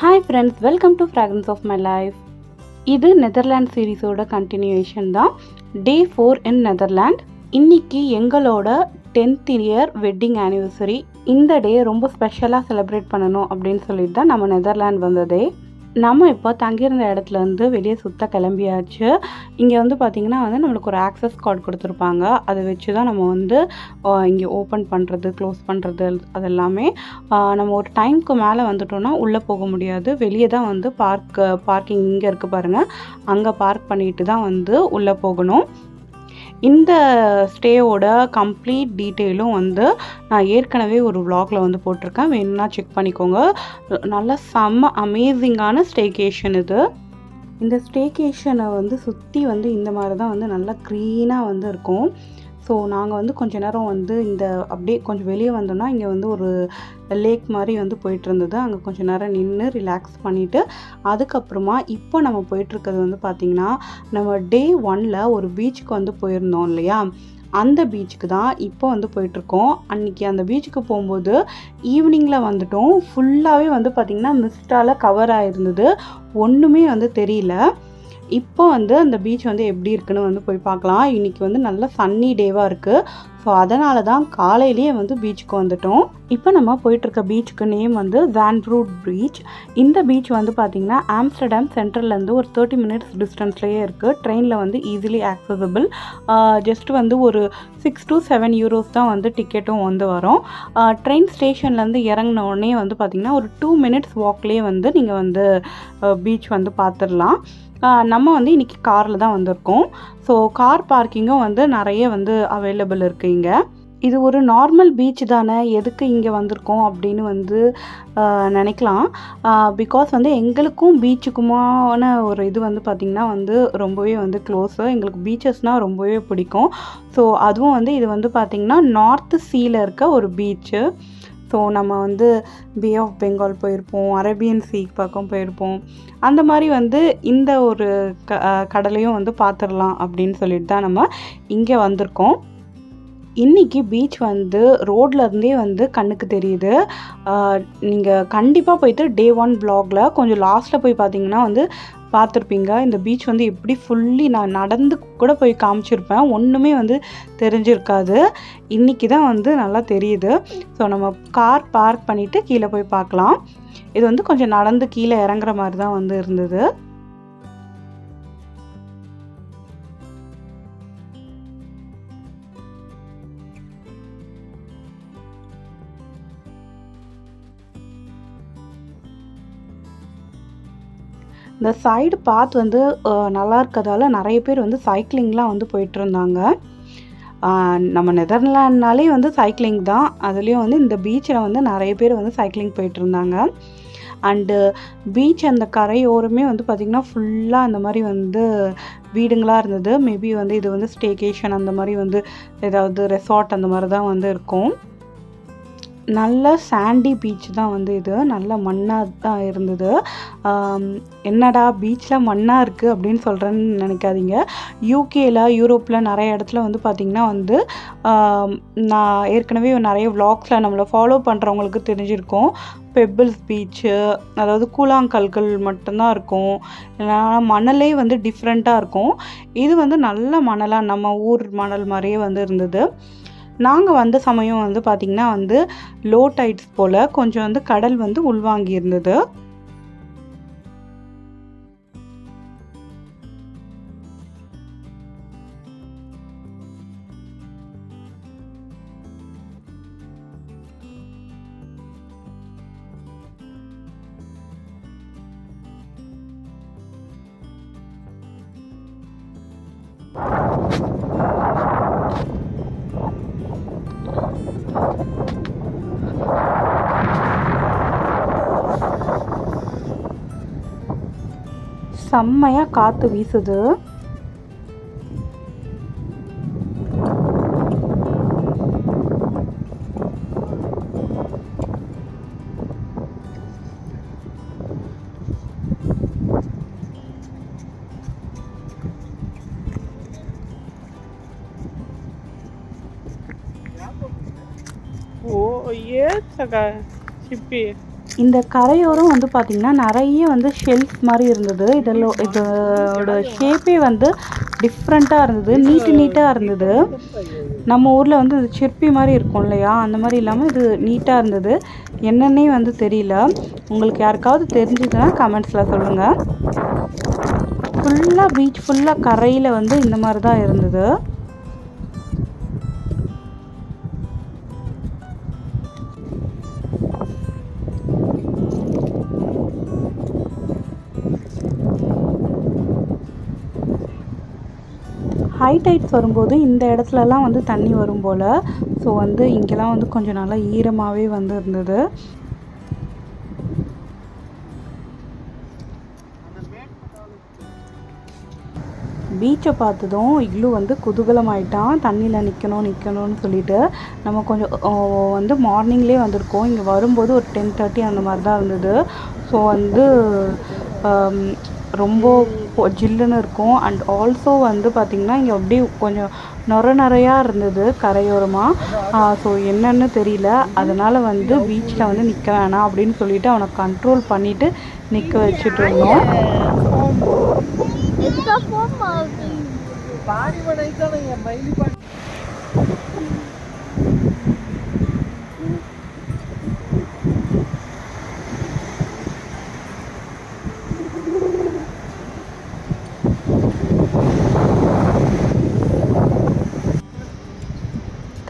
Hi friends, welcome to fragrance of my life. இது Netherland சீரீஸோட continuation தான். Day 4 in Netherland. இன்னைக்கு எங்களோட 10th இயர் வெட்டிங் ஆனிவர்சரி. இந்த டே ரொம்ப ஸ்பெஷலாக செலிப்ரேட் பண்ணணும் அப்படின்னு சொல்லிட்டு தான் நம்ம நெதர்லாண்ட் வந்ததே. நம்ம இப்போ தங்கியிருந்த இடத்துலேருந்து வெளியே சுற்ற கிளம்பியாச்சு. இங்கே வந்து பார்த்திங்கன்னா நம்மளுக்கு ஒரு ஆக்சஸ் கார்டு கொடுத்துருப்பாங்க. அதை வச்சு தான் நம்ம இங்கே ஓப்பன் பண்ணுறது, க்ளோஸ் பண்ணுறது அதெல்லாமே. நம்ம ஒரு டைமுக்கு மேலே வந்துட்டோம்னா உள்ளே போக முடியாது. வெளியே தான் பார்க்கிங் இங்கே இருக்குது பாருங்கள், அங்கே பார்க் பண்ணிட்டு தான் உள்ளே போகணும். இந்த ஸ்டேயோட கம்ப்ளீட் டீட்டெயிலும் நான் ஏற்கனவே ஒரு vlogல போட்டிருக்கேன், வேணும்னா செக் பண்ணிக்கோங்க. நல்ல செம்ம அமேசிங்கான ஸ்டேகேஷன் இது. இந்த ஸ்டேகேஷனை சுற்றி இந்த மாதிரி தான் நல்லா க்ளீனாக இருக்கும். ஸோ நாங்கள் கொஞ்ச நேரம் இந்த அப்படியே கொஞ்சம் வெளியே வந்தோம்னா இங்கே ஒரு லேக் மாதிரி போயிட்டு இருந்தது. அங்கே கொஞ்சம் நேரம் நின்று ரிலாக்ஸ் பண்ணிவிட்டு அதுக்கப்புறமா இப்போ நம்ம போயிட்டுருக்கிறது பார்த்திங்கன்னா, நம்ம டே 1ல் ஒரு பீச்சுக்கு போயிருந்தோம் இல்லையா, அந்த பீச்சுக்கு தான் இப்போ போயிட்டுருக்கோம். அன்றைக்கி அந்த பீச்சுக்கு போகும்போது ஈவினிங்கில் வந்துட்டோம். ஃபுல்லாகவே பார்த்திங்கன்னா மிஸ்டால் கவர் ஆகிருந்தது, ஒன்றுமே தெரியல. இப்போ அந்த பீச் எப்படி இருக்குன்னு போய் பார்க்கலாம். இன்றைக்கி நல்ல சன்னி டேவாக இருக்குது. ஸோ அதனால தான் காலையிலேயே பீச்சுக்கு வந்துட்டோம். இப்போ நம்ம போயிட்டுருக்க பீச்சுக்கு நேம் ஜாண்ட்ரூட் பீச். இந்த பீச் பார்த்திங்கன்னா ஆம்ஸ்டர்டாம் சென்ட்ரல்லேருந்து ஒரு 30 மினிட்ஸ் டிஸ்டன்ஸ்லேயே இருக்குது. ட்ரெயினில் ஈஸிலி ஆக்சசபிள். ஜஸ்ட் ஒரு 6 to 7 euros தான் டிக்கெட்டும் வரும். ட்ரெயின் ஸ்டேஷன்லேருந்து இறங்கின உடனே பார்த்திங்கன்னா ஒரு 2 மினிட்ஸ் வாக்லேயே நீங்கள் பீச் பார்த்துடலாம். நம்ம இன்றைக்கி காரில் தான் வந்திருக்கோம். ஸோ கார் பார்க்கிங்கும் நிறைய அவைலபிள் இருக்குது இங்கே. இது ஒரு நார்மல் பீச் தானே, எதுக்கு இங்கே வந்திருக்கோம் அப்படின்னு நினைக்கலாம். பிகாஸ் எங்களுக்கும் பீச்சுக்குமான ஒரு இது பார்த்திங்கன்னா ரொம்பவே க்ளோஸு. எங்களுக்கு பீச்சஸ்னால் ரொம்பவே பிடிக்கும். ஸோ அதுவும் இது பார்த்திங்கன்னா நார்த் சீயில் இருக்க ஒரு பீச்சு. ஸோ நம்ம பே ஆஃப் பெங்கால் போயிருப்போம், அரேபியன் சீ பக்கம் போயிருப்போம். அந்த மாதிரி இந்த ஒரு கடலையும் பார்த்துடலாம் அப்படின்னு சொல்லிட்டு தான் நம்ம இங்கே வந்திருக்கோம். இன்றைக்கி பீச் ரோட்லேருந்தே கண்ணுக்கு தெரியுது. நீங்கள் கண்டிப்பாக போயிட்டு டே 1 vlogல கொஞ்சம் லாஸ்ட்டில் போய் பார்த்தீங்கன்னா பார்த்துருப்பீங்க. இந்த பீச் எப்படி ஃபுல்லி நான் நடந்து கூட போய் காமிச்சிருப்பேன், ஒன்றுமே தெரிஞ்சிருக்காது. இன்றைக்கி தான் நல்லா தெரியுது. ஸோ நம்ம கார் பார்க் பண்ணிவிட்டு கீழே போய் பார்க்கலாம். இது கொஞ்சம் நடந்து கீழே இறங்குற மாதிரி தான் இருந்தது. இந்த சைடு பாத் நல்லா இருக்கிறதால நிறைய பேர் சைக்கிளிங்லாம் போயிட்டு இருந்தாங்க. நம்ம நெதர்லாண்ட்னாலே சைக்கிளிங் தான். அதுலேயும் இந்த பீச்சில் நிறைய பேர் சைக்கிளிங் போயிட்டு இருந்தாங்க. அண்டு பீச் அந்த கரையோரமே பார்த்திங்கன்னா ஃபுல்லாக அந்த மாதிரி வீடுங்களாக இருந்தது. மேபி இது ஸ்டேகேஷன் அந்த மாதிரி ஏதாவது ரெசார்ட் அந்த மாதிரி தான் இருக்கும். நல்ல சாண்டி பீச் தான் இது. நல்ல மண்ணாக தான் இருந்தது. என்னடா பீச்சில் மண்ணாக இருக்குது அப்படின்னு சொல்கிறேன்னு நினைக்காதீங்க. யூகேயில், யூரோப்பில் நிறைய இடத்துல பார்த்திங்கன்னா நான் ஏற்கனவே நிறைய vlogsல நம்மளை ஃபாலோ பண்ணுறவங்களுக்கு தெரிஞ்சிருக்கும். பெபிள்ஸ் பீச்சு, அதாவது கூழாங்கற்கள் மட்டும்தான் இருக்கும். இல்லைனா மணலே டிஃப்ரெண்ட்டாக இருக்கும். இது நல்ல மணலாக நம்ம ஊர் மணல் மாதிரியே இருந்தது. நாங்கள் வந்த சமயம் பார்த்திங்கன்னா லோ டைட்ஸ் போல் கொஞ்சம் கடல் உள்வாங்கி இருந்தது. செம்மையாக காற்று வீசுது. ஓ, ஏ சகா சிப்பி இந்த கரையோரம் வந்து பார்த்திங்கன்னா நிறைய வந்து ஷெல்ஃப் மாதிரி இருந்தது. இதோட ஷேப்பே வந்து டிஃப்ரெண்ட்டாக இருந்தது, நீட்டாக இருந்தது. நம்ம ஊரில் வந்து இது சிற்பி மாதிரி இருக்கும் இல்லையா, அந்த மாதிரி இல்லாமல் இது நீட்டாக இருந்தது. என்னன்னே வந்து தெரியல. உங்களுக்கு யாருக்காவது தெரிஞ்சதுன்னா கமெண்ட்ஸில் சொல்லுங்கள். ஃபுல்லாக பீச் ஃபுல்லாக கரையில் வந்து இந்த மாதிரி தான் இருந்தது. ஹை டைட்ஸ் வரும்போது இந்த இடத்துலலாம் வந்து தண்ணி வரும் போல். ஸோ வந்து இங்கெல்லாம் வந்து கொஞ்சம் நல்லா ஈரமாகவே வந்து இருந்தது. பீச்சை பார்த்ததும் இக்லு வந்து குதூகலமாயிட்டான். தண்ணியில் நிற்கணும்னு சொல்லிட்டு. நம்ம கொஞ்சம் வந்து மார்னிங்லேயே வந்திருக்கோம். இங்கே வரும்போது ஒரு 10:30 அந்த மாதிரி தான் இருந்தது. ஸோ வந்து ரொம்ப ஜில்லுன்னு இருக்கும். அண்ட் ஆல்சோ வந்து பார்த்திங்கன்னா இங்கே அப்படியே கொஞ்சம் நிறையா இருந்தது கரையோரமாக. ஸோ என்னன்னு தெரியல. அதனால் வந்து பீச்சில் வந்து நிற்க வேணாம் அப்படின்னு சொல்லிட்டு அவனை கண்ட்ரோல் பண்ணிவிட்டு நிற்க வச்சுட்டு இருந்தோம்.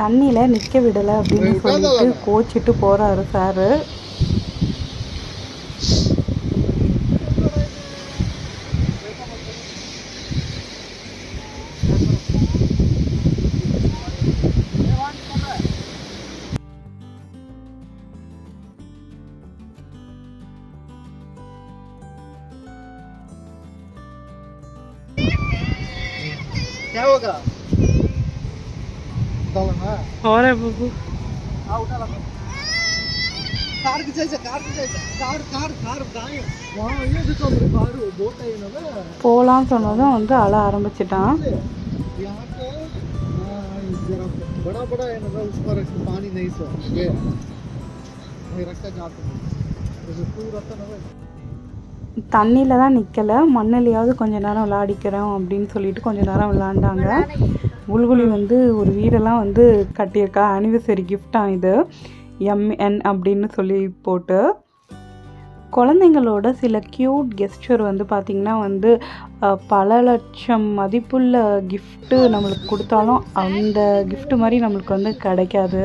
தண்ணியில் நிற்க விடலை அப்படின்னு சொல்லிட்டு கோச்சிட்டு போகிறாரு சாரு. और है बबू போகலான்னு சொன்னதும் வந்து அழ ஆரம்பிச்சிட்டான். தண்ணியில் தான் நிற்கலை, மண்ணிலையாவது கொஞ்ச நேரம் விளையாடிக்கிறோம் அப்படின்னு சொல்லிட்டு கொஞ்ச நேரம் விளையாண்டாங்க. புல்புலி வந்து ஒரு வீடெல்லாம் வந்து கட்டியிருக்கா. ஆனிவர்சரி கிஃப்டாக இது, MN அப்படின்னு சொல்லி போட்டு. குழந்தைங்களோட சில க்யூட் கெஸ்டர் வந்து பார்த்திங்கன்னா வந்து பல லட்சம் மதிப்புள்ள கிஃப்ட்டு நம்மளுக்கு கொடுத்தாலும் அந்த கிஃப்ட் மாதிரி நம்மளுக்கு வந்து கிடைக்காது.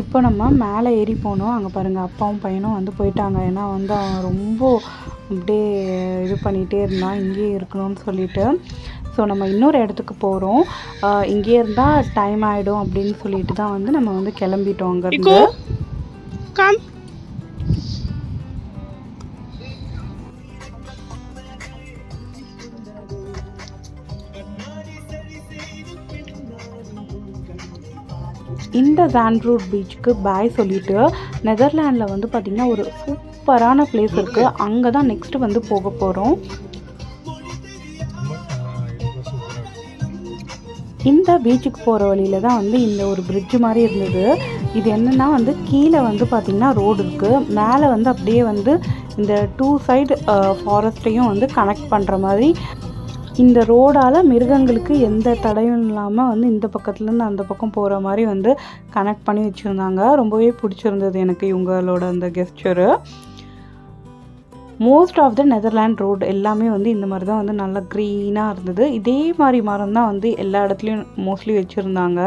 இப்போ நம்ம மேலே ஏறி போனோம். அங்கே பாருங்கள், அப்பாவும் பையனும் வந்து போயிட்டாங்க. ஏன்னா வந்து அவன் ரொம்ப அப்படியே இது பண்ணிகிட்டே இருந்தான் இங்கேயே இருக்கணும்னு சொல்லிட்டு. ஸோ நம்ம இன்னொரு இடத்துக்கு போகிறோம். இங்கேயே இருந்தால் டைம் ஆகிடும் அப்படின்னு சொல்லிட்டு தான் வந்து நம்ம வந்து கிளம்பிட்டோம் அங்கேருந்து. இந்த சாண்ட்ரூட் பீச்சுக்கு பாய் சொல்லிவிட்டு நெதர்லாண்டில் வந்து பார்த்திங்கன்னா ஒரு சூப்பரான பிளேஸ் இருக்குது. அங்கே தான் நெக்ஸ்ட்டு வந்து போக போகிறோம். இந்த பீச்சுக்கு போகிற வழியில் தான் வந்து இந்த ஒரு பிரிட்ஜ் மாதிரி இருந்தது. இது என்னென்னா வந்து கீழே வந்து பார்த்திங்கன்னா ரோடு இருக்குது, மேலே வந்து அப்படியே வந்து இந்த 2 சைடு ஃபாரஸ்ட்டையும் வந்து கனெக்ட் பண்ணுற மாதிரி இந்த ரோடால் மிருகங்களுக்கு எந்த தடையும் இல்லாமல் வந்து இந்த பக்கத்துலேருந்து அந்த பக்கம் போகிற மாதிரி வந்து கனெக்ட் பண்ணி வச்சுருந்தாங்க. ரொம்பவே பிடிச்சிருந்தது எனக்கு இவங்களோட அந்த gesture. Most of the Netherland road எல்லாமே வந்து இந்த மாதிரி தான் வந்து நல்லா க்ரீனாக இருந்தது. இதே மாதிரி மரம் தான் வந்து எல்லா இடத்துலையும் மோஸ்ட்லி வச்சுருந்தாங்க.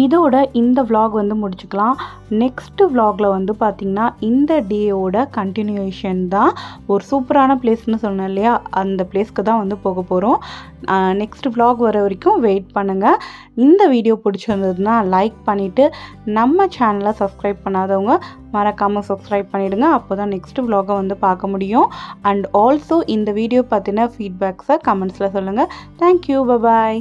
இதோட இந்த vlog வந்து முடிச்சுக்கலாம். நெக்ஸ்ட் vlogல வந்து பார்த்திங்கன்னா இந்த டேயோட கண்டினியூஷன் தான். ஒரு சூப்பரான பிளேஸ்னு சொன்னேன் இல்லையா, அந்த பிளேஸ்க்கு தான் வந்து போக போகிறோம். நெக்ஸ்ட் vlog வர வரைக்கும் வெயிட் பண்ணுங்கள். இந்த வீடியோ பிடிச்சிருந்ததுன்னா லைக் பண்ணிவிட்டு நம்ம சேனலை சப்ஸ்கிரைப் பண்ணாதவங்க மறக்காமல் சப்ஸ்கிரைப் பண்ணிவிடுங்க. அப்போ தான் நெக்ஸ்ட் vlog-ஐ வந்து பார்க்க முடியும். அண்ட் ஆல்சோ இந்த வீடியோ பற்றின ஃபீட்பேக்ஸை கமெண்ட்ஸில் சொல்லுங்கள். Thank you, bye bye.